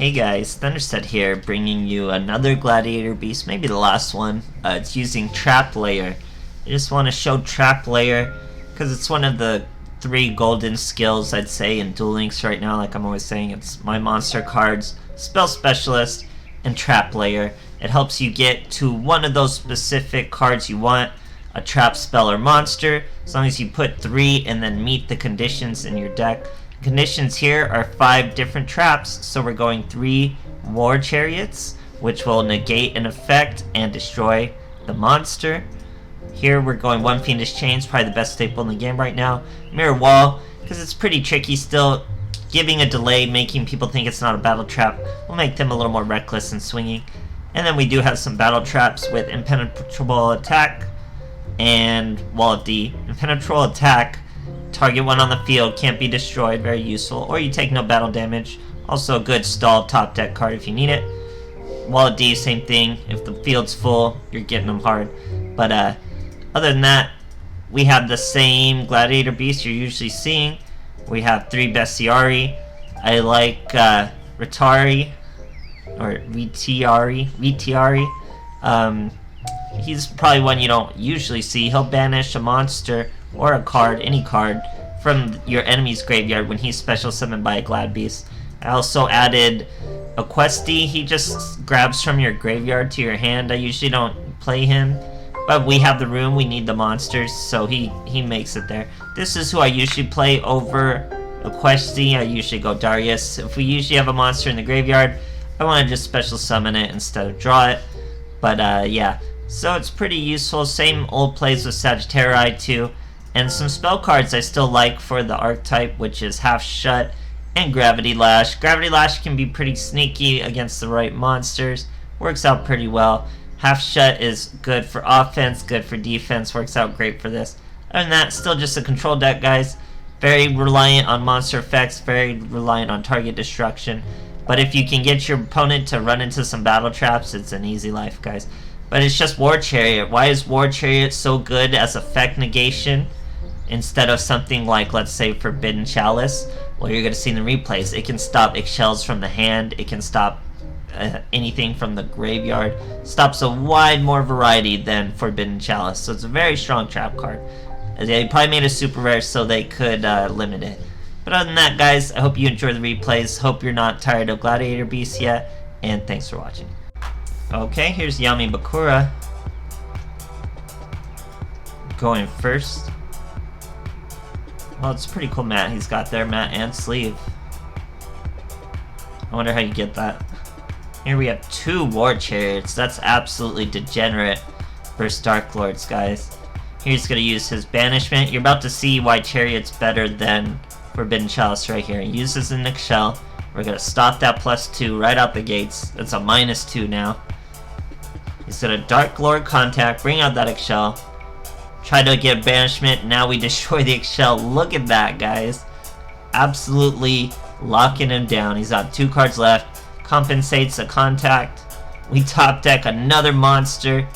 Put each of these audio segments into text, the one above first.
Hey guys, Thunderset here, bringing you another Gladiator Beast, maybe the last one. It's using Trap Layer. I just want to show Trap Layer, because it's one of the 3 golden skills, I'd say, in Duel Links right now. Like I'm always saying, it's my monster cards, Spell Specialist, and Trap Layer. It helps you get to one of those specific cards you want, a trap, spell, or monster, as long as you put 3 and then meet the conditions in your deck. Conditions here are 5 different traps, so we're going 3 War Chariots, which will negate an effect and destroy the monster. Here we're going 1 Fiendish Chains, probably the best staple in the game right now. Mirror Wall, because it's pretty tricky still. Giving a delay, making people think it's not a battle trap, will make them a little more reckless in swinging. And then we do have some battle traps with Impenetrable Attack and Wall of D. Impenetrable Attack, target one on the field, can't be destroyed, very useful, or you take no battle damage. Also a good stall top deck card if you need it. Wall of D, same thing, if the field's full, you're getting them hard. But other than that, we have the same Gladiator Beast you're usually seeing. We have 3 Bestiari. I like Ritari, or Vitiari. He's probably one you don't usually see. He'll banish a monster or a card, any card, from your enemy's graveyard when he's special summoned by a Glad Beast. I also added a Questy. He just grabs from your graveyard to your hand. I usually don't play him, but we have the room, we need the monsters, so he makes it there. This is who I usually play over a Questy. I usually go Darius. If we usually have a monster in the graveyard, I want to just special summon it instead of draw it. But yeah, so it's pretty useful. Same old plays with Sagittarii too. And some spell cards I still like for the archetype, which is Half Shut and Gravity Lash. Gravity Lash can be pretty sneaky against the right monsters. Works out pretty well. Half Shut is good for offense, good for defense, works out great for this. Other than that, still just a control deck, guys. Very reliant on monster effects, very reliant on target destruction. But if you can get your opponent to run into some battle traps, it's an easy life, guys. But it's just War Chariot. Why is War Chariot so good as effect negation instead of something like, let's say, Forbidden Chalice? Well, you're going to see in the replays, it can stop eggshells from the hand, it can stop anything from the graveyard, stops a wide more variety than Forbidden Chalice, so it's a very strong trap card. They probably made a super rare so they could limit it. But other than that, guys, I hope you enjoy the replays, hope you're not tired of Gladiator Beasts yet, and thanks for watching. Okay, here's Yami Bakura going first. Well, it's a pretty cool mat he's got there, mat and sleeve. I wonder how you get that. Here we have 2 War Chariots. That's absolutely degenerate versus Dark Lords, guys. He's going to use his Banishment. You're about to see why Chariot's better than Forbidden Chalice right here. He uses an Eggshell. We're going to stop that +2 right out the gates. That's a -2 now. He's going to Dark Lord Contact, bring out that Eggshell. Try to get Banishment. Now we destroy the Eggshell. Look at that, guys. Absolutely locking him down. He's got 2 cards left. Compensates a contact. We top deck another monster.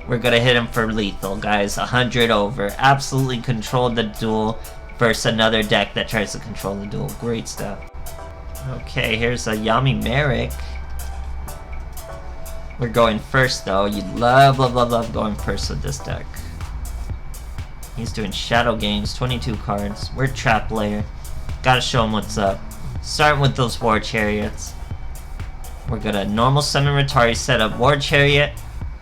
We're gonna hit him for lethal, guys. 100 over. Absolutely controlled the duel versus another deck that tries to control the duel. Great stuff. Okay, here's a Yami Merrick. We're going first though. You love going first with this deck. He's doing Shadow Games, 22 cards. We're Trap Layer. Gotta show him what's up. Starting with those War Chariots. We're gonna normal summon Ritari, set up War Chariot,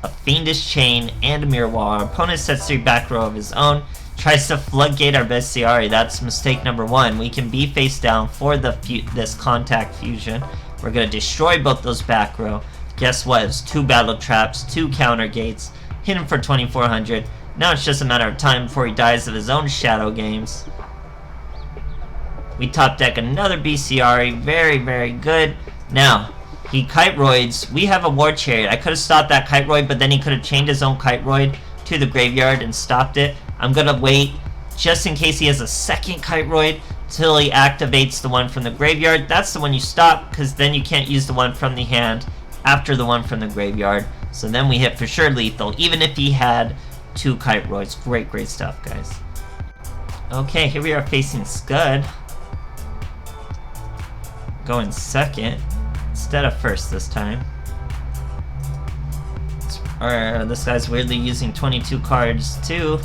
a Fiendish Chain, and a Mirror Wall. Our opponent sets 3 back row of his own, tries to floodgate our Bestiari. That's mistake number 1. We can be face down for this contact fusion. We're gonna destroy both those back row. Guess what? It's 2 battle traps, 2 counter gates, hit him for 2400. Now it's just a matter of time before he dies of his own Shadow Games. We top deck another Bestiari, very good. Now, he Kite-Roids. We have a War Chariot. I could have stopped that Kite-Roid, but then he could have chained his own Kite-Roid to the graveyard and stopped it. I'm gonna wait, just in case he has a second Kite-Roid, till he activates the one from the graveyard. That's the one you stop, because then you can't use the one from the hand after the one from the graveyard. So then we hit for sure lethal, even if he had 2 Kite-Roids. Great stuff, guys. Okay, here we are facing Scud. Going second. instead of first this time. Or this guy's weirdly using 22 cards too.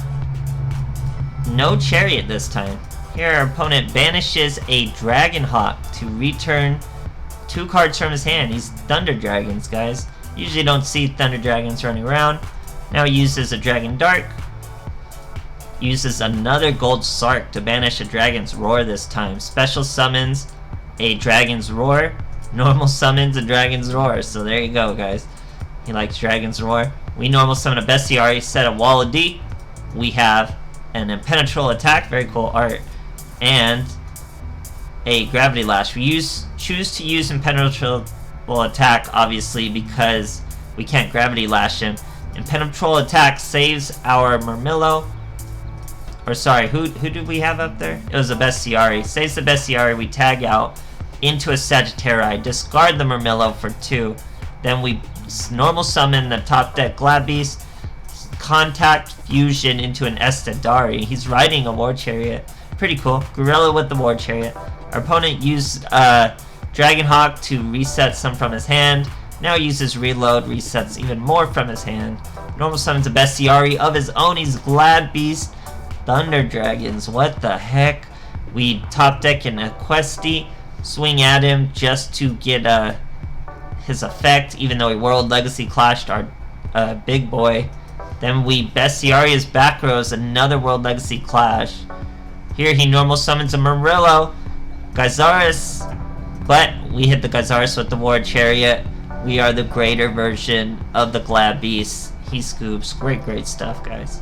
No chariot this time. Here our opponent banishes a Dragon Hawk to return 2 cards from his hand. He's Thunder Dragons, guys. Usually don't see Thunder Dragons running around. Now he uses a Dragon Dark. Uses another Gold Sark to banish a Dragon's Roar this time. Special summons a Dragon's Roar. Normal summons a Dragon's Roar. So there you go, guys. He likes Dragon's Roar. We normal summon a Bestiary, set a Wall of D. We have an Impenetrable Attack, very cool art, and a Gravity Lash. We choose to use Impenetrable Attack, obviously, because we can't Gravity Lash him. Impenetrable Attack saves our Murmillo. Or sorry, who did we have up there? It was a Bestiary. Saves the Bestiary, we tag out into a Sagittari, discard the Murmillo for 2. Then we normal summon the top deck Glad Beast, contact fusion into an Estadari. He's riding a War Chariot. Pretty cool. Gorilla with the War Chariot. Our opponent used Dragon Hawk to reset some from his hand. Now he uses Reload, resets even more from his hand. Normal summons a Bestiary of his own. He's Glad Beast. Thunder Dragons. What the heck? We top deck in a Questy. Swing at him just to get his effect, even though he World Legacy clashed our big boy. Then we Bestiary his back rows, another World Legacy clash. Here he normal summons a Murillo, Gyzaris, but we hit the Gyzaris with the War Chariot. We are the greater version of the Glad Beast. He scoops. Great stuff, guys.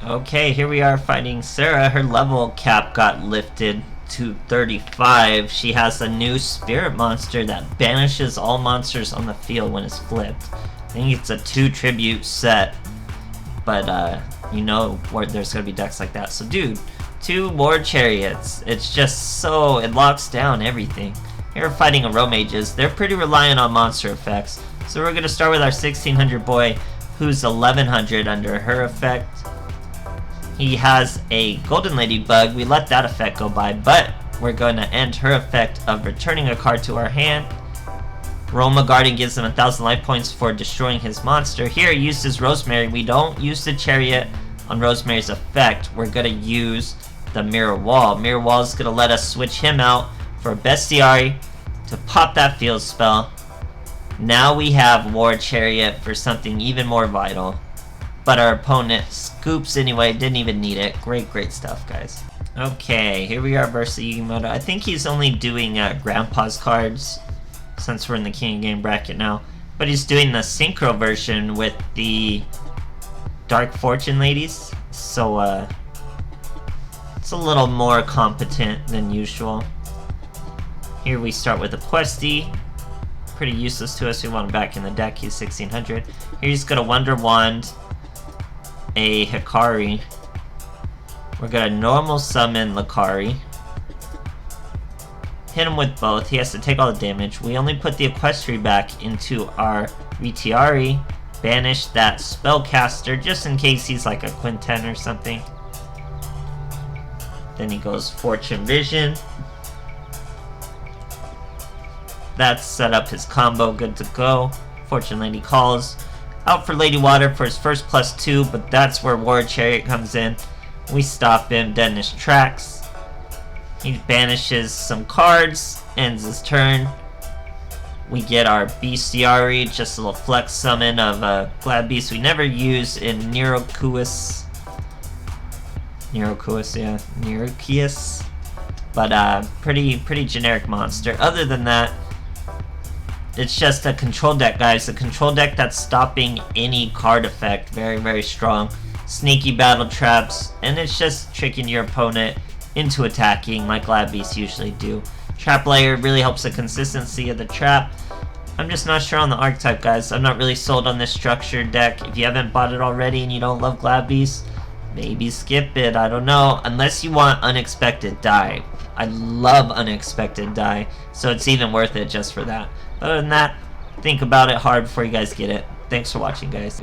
Okay, here we are fighting Sara. Her level cap got lifted to 35. She has a new spirit monster that banishes all monsters on the field when it's flipped. I think it's a 2 tribute set, but you know there's gonna be decks like that. So dude, 2 War Chariots. It's just so, it locks down everything. Here we're fighting a Mages. They're pretty reliant on monster effects. So we're gonna start with our 1600 boy, who's 1100 under her effect. He has a Golden Ladybug. We let that effect go by, but we're going to end her effect of returning a card to our hand. Roma Garden gives him 1,000 life points for destroying his monster. Here, he uses Rosemary. We don't use the Chariot on Rosemary's effect. We're going to use the Mirror Wall. Mirror Wall is going to let us switch him out for Bestiary to pop that field spell. Now we have War Chariot for something even more vital. But our opponent scoops anyway, didn't even need it. Great stuff, guys. Okay, here we are versus Yugimoto. I think he's only doing Grandpa's cards, since we're in the King of Game bracket now. But he's doing the Synchro version with the Dark Fortune ladies. So, it's a little more competent than usual. Here we start with a Questy. Pretty useless to us, we want him back in the deck. He's 1600. Here he's got a Wonder Wand, a Hikari. We're gonna normal summon Lakari. Hit him with both. He has to take all the damage. We only put the Equestri back into our Retiari. Banish that Spellcaster just in case he's like a Quinten or something. Then he goes Fortune Vision. That's set up his combo, good to go. Fortune Lady calls. Out for Lady Water for his first +2, but that's where War Chariot comes in. We stop him dead in his tracks. He banishes some cards, ends his turn. We get our Bestiary, just a little flex summon of Glad Beast we never use in Nerokuis. But pretty generic monster. Other than that, it's just a control deck, guys. A control deck that's stopping any card effect. Very strong. Sneaky battle traps, and it's just tricking your opponent into attacking like Glad Beasts usually do. Trap layer really helps the consistency of the trap. I'm just not sure on the archetype, guys. I'm not really sold on this structured deck. If you haven't bought it already and you don't love Glad Beasts, maybe skip it. I don't know. Unless you want Unexpected Die. I love Unexpected Die, so it's even worth it just for that. Other than that, think about it hard before you guys get it. Thanks for watching, guys.